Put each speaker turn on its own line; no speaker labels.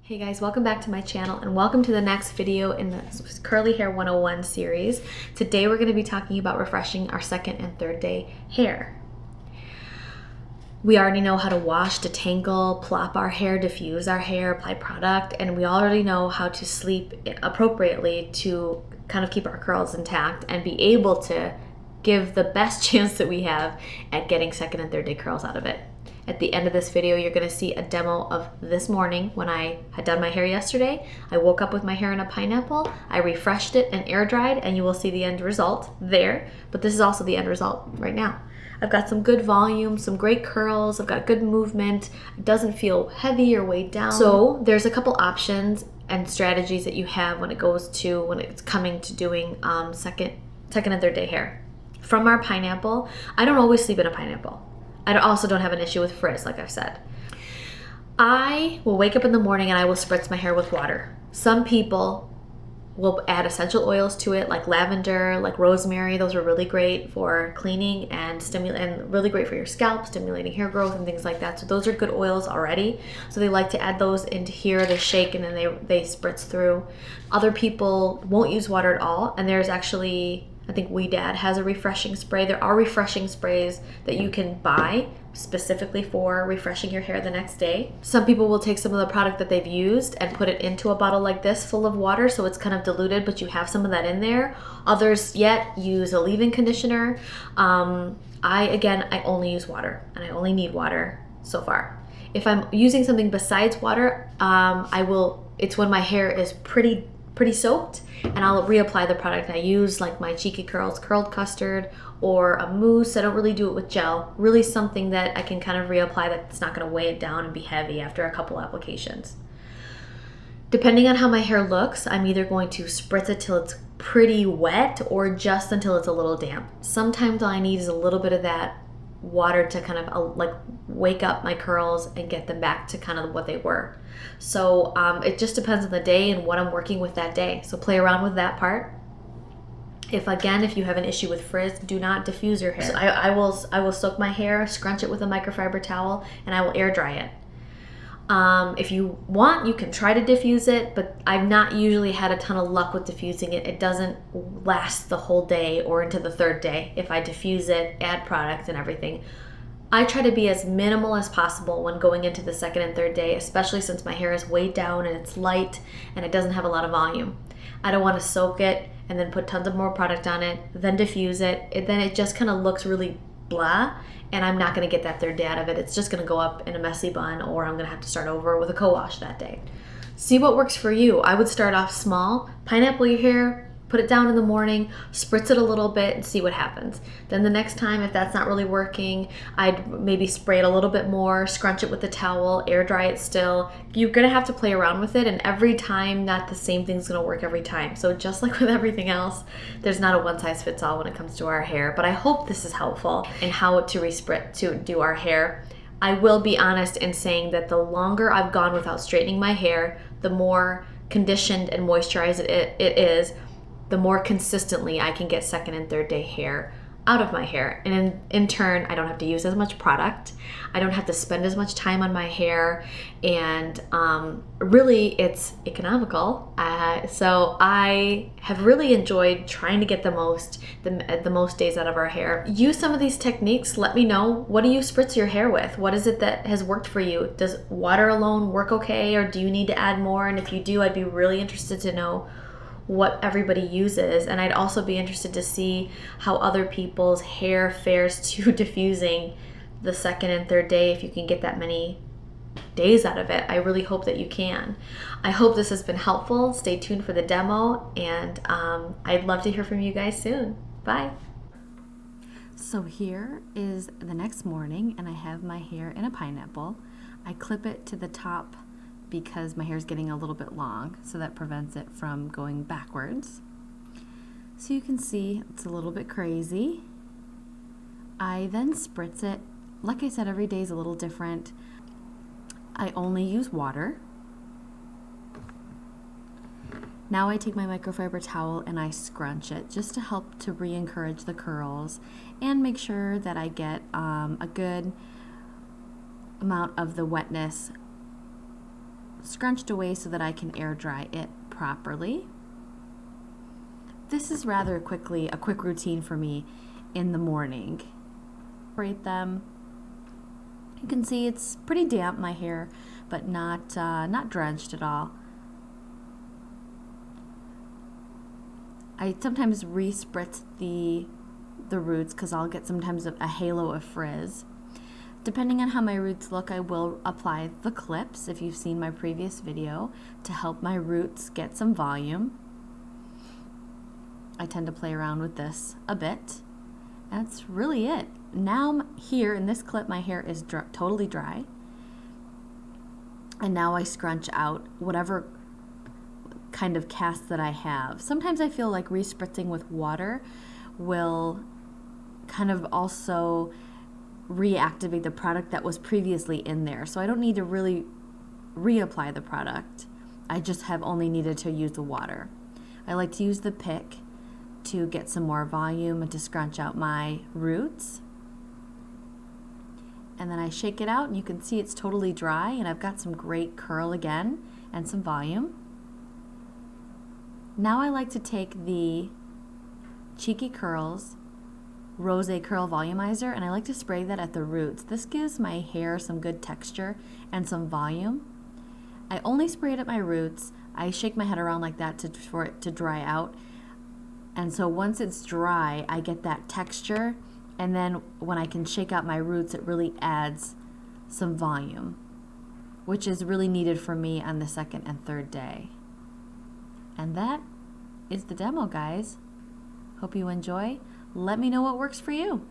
Hey guys, welcome back to my channel and welcome to the next video in the Curly Hair 101 series. Today we're going to be talking about refreshing our second and third day hair. We already know how to wash, detangle, plop our hair, diffuse our hair, apply product, and we already know how to sleep appropriately to kind of keep our curls intact and be able to give the best chance that we have at getting second and third day curls out of it. At the end of this video, you're going to see a demo of this morning when I had done my hair yesterday. I woke up with my hair in a pineapple, I refreshed it and air dried, and you will see the end result there. But this is also the end result right now. I've got some good volume, some great curls, I've got good movement. It doesn't feel heavy or weighed down. So there's a couple options and strategies that you have when it's coming to doing second and third day hair. From our pineapple, I don't always sleep in a pineapple. I also don't have an issue with frizz, like I've said. I will wake up in the morning and I will spritz my hair with water. Some people will add essential oils to it, like lavender, like rosemary. Those are really great for cleaning and really great for your scalp, stimulating hair growth and things like that. So those are good oils already. So they like to add those into here, they shake, and then they spritz through. Other people won't use water at all, and there's actually, I think Dad has a refreshing spray. There are refreshing sprays that you can buy specifically for refreshing your hair the next day. Some people will take some of the product that they've used and put it into a bottle like this full of water, so it's kind of diluted, but you have some of that in there. Others yet use a leave-in conditioner. I only use water, and I only need water so far. If I'm using something besides water, it's when my hair is pretty soaked, and I'll reapply the product. I use like my Cheeky Curls curled custard or a mousse. I don't really do it with gel. Really something that I can kind of reapply that's not going to weigh it down and be heavy after a couple applications. Depending on how my hair looks, I'm either going to spritz it till it's pretty wet or just until it's a little damp. Sometimes all I need is a little bit of that water to kind of like wake up my curls and get them back to kind of what they were. So it just depends on the day and what I'm working with that day. So play around with that part. If you have an issue with frizz, do not diffuse your hair. So I will soak my hair, scrunch it with a microfiber towel, and I will air dry it. If you want, you can try to diffuse it, but I've not usually had a ton of luck with diffusing it. It doesn't last the whole day or into the third day if I diffuse it, add product and everything. I try to be as minimal as possible when going into the second and third day, especially since my hair is weighed down and it's light and it doesn't have a lot of volume. I don't want to soak it and then put tons of more product on it, then diffuse it. Then it just kind of looks really blah, and I'm not going to get that third day out of it. It's just going to go up in a messy bun, or I'm going to have to start over with a co-wash that day. See what works for you. I would start off small, pineapple your hair, put it down in the morning, spritz it a little bit and see what happens. Then the next time, if that's not really working, I'd maybe spray it a little bit more, scrunch it with a towel, air dry it still. You're gonna have to play around with it, and every time, not the same thing's gonna work every time. So just like with everything else, there's not a one size fits all when it comes to our hair, but I hope this is helpful in how to do our hair. I will be honest in saying that the longer I've gone without straightening my hair, the more conditioned and moisturized it is, the more consistently I can get second and third day hair out of my hair. And in turn, I don't have to use as much product. I don't have to spend as much time on my hair. And really, it's economical. So I have really enjoyed trying to get the most days out of our hair. Use some of these techniques. Let me know. What do you spritz your hair with? What is it that has worked for you? Does water alone work okay? Or do you need to add more? And if you do, I'd be really interested to know what everybody uses, and I'd also be interested to see how other people's hair fares to diffusing the second and third day, if you can get that many days out of it. I really hope that you can. I hope this has been helpful. Stay tuned for the demo, and I'd love to hear from you guys soon. Bye.
So here is the next morning, and I have my hair in a pineapple. I clip it to the top because my hair is getting a little bit long, so that prevents it from going backwards. So you can see it's a little bit crazy. I then spritz it. Like I said, every day is a little different. I only use water. Now I take my microfiber towel and I scrunch it just to help to re-encourage the curls and make sure that I get a good amount of the wetness scrunched away so that I can air dry it properly. This is rather quickly a quick routine for me in the morning. Separate them. You can see it's pretty damp, my hair, but not drenched at all. I sometimes re-spritz the roots because I'll get sometimes a halo of frizz. Depending on how my roots look, I will apply the clips, if you've seen my previous video, to help my roots get some volume. I tend to play around with this a bit. That's really it. Now here in this clip, my hair is totally dry. And now I scrunch out whatever kind of cast that I have. Sometimes I feel like re-spritzing with water will kind of also reactivate the product that was previously in there. So I don't need to really reapply the product. I just have only needed to use the water. I like to use the pick to get some more volume and to scrunch out my roots. And then I shake it out and you can see it's totally dry and I've got some great curl again and some volume. Now I like to take the Cheeky Curls Rose Curl Volumizer and I like to spray that at the roots. This gives my hair some good texture and some volume. I only spray it at my roots. I shake my head around like that for it to dry out. And so once it's dry, I get that texture, and then when I can shake out my roots, it really adds some volume, which is really needed for me on the second and third day. And that is the demo, guys. Hope you enjoy. Let me know what works for you.